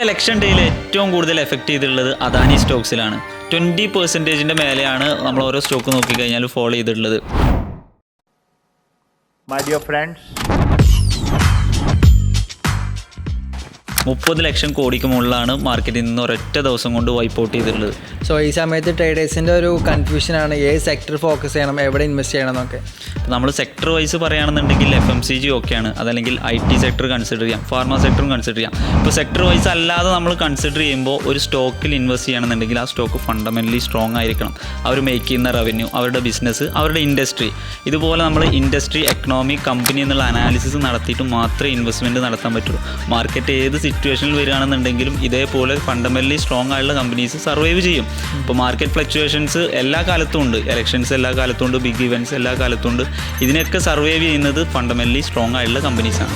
Election ഡേയിൽ ഏറ്റവും കൂടുതൽ എഫക്റ്റ് ചെയ്തിട്ടുള്ളത് അദാനി സ്റ്റോക്സിലാണ്. 20% മേലെയാണ് നമ്മൾ ഓരോ സ്റ്റോക്ക് നോക്കിക്കഴിഞ്ഞാൽ ഫോളോ ചെയ്തിട്ടുള്ളത്. My dear friends, 30 ലക്ഷം കോടിക്ക് മുകളിലാണ് മാർക്കറ്റിൽ നിന്ന് ഒരൊറ്റ ദിവസം കൊണ്ട് വൈപ്പ് ഔട്ട് ചെയ്തിട്ടുള്ളത്. സോ ഈ സമയത്ത് ട്രേഡേഴ്സിൻ്റെ ഒരു കൺഫ്യൂഷനാണ് ഏത് സെക്ടർ ഫോക്കസ് ചെയ്യണം, എവിടെ ഇൻവെസ്റ്റ് ചെയ്യണം എന്നൊക്കെ. നമ്മൾ സെക്ടർ വൈസ് പറയുകയാണെന്നുണ്ടെങ്കിൽ FMCG ഒക്കെയാണ്, അതല്ലെങ്കിൽ IT സെക്ടർ കൺസിഡർ ചെയ്യാം, ഫാർമ സെക്ടറും കൺസിഡർ ചെയ്യാം. ഇപ്പോൾ സെക്ടർ വൈസ് അല്ലാതെ നമ്മൾ കൺസിഡർ ചെയ്യുമ്പോൾ ഒരു സ്റ്റോക്കിൽ ഇൻവെസ്റ്റ് ചെയ്യണമെന്നുണ്ടെങ്കിൽ ആ സ്റ്റോക്ക് ഫണ്ടമെൻ്റലി സ്ട്രോങ് ആയിരിക്കണം. അവർ മേക്ക് ചെയ്യുന്ന റവന്യൂ, അവരുടെ ബിസിനസ്, അവരുടെ ഇൻഡസ്ട്രി, ഇതുപോലെ നമ്മൾ ഇൻഡസ്ട്രി, എക്കണോമി, കമ്പനി എന്നുള്ള അനാലിസിസ് നടത്തിയിട്ട് മാത്രമേ ഇൻവെസ്റ്റ്മെൻറ്റ് നടത്താൻ പറ്റുള്ളൂ. മാർക്കറ്റ് ഏത് സിറ്റുവേഷനിൽ വരികയാണെന്നുണ്ടെങ്കിലും ഇതേപോലെ ഫണ്ടമെൻ്റലി സ്ട്രോങ് ആയിട്ടുള്ള കമ്പനീസ് സർവൈവ് ചെയ്യും. ഇപ്പോൾ മാർക്കറ്റ് ഫ്ലക്ച്വേഷൻസ് എല്ലാ കാലത്തും ഉണ്ട്, ഇലക്ഷൻസ് എല്ലാ കാലത്തും ഉണ്ട്, ബിഗ് ഇവൻറ്റ്സ് എല്ലാ കാലത്തും ഉണ്ട്. ഇതിനൊക്കെ സർവൈവ് ചെയ്യുന്നത് ഫണ്ടമെൻ്റലി സ്ട്രോങ് ആയിട്ടുള്ള കമ്പനീസാണ്.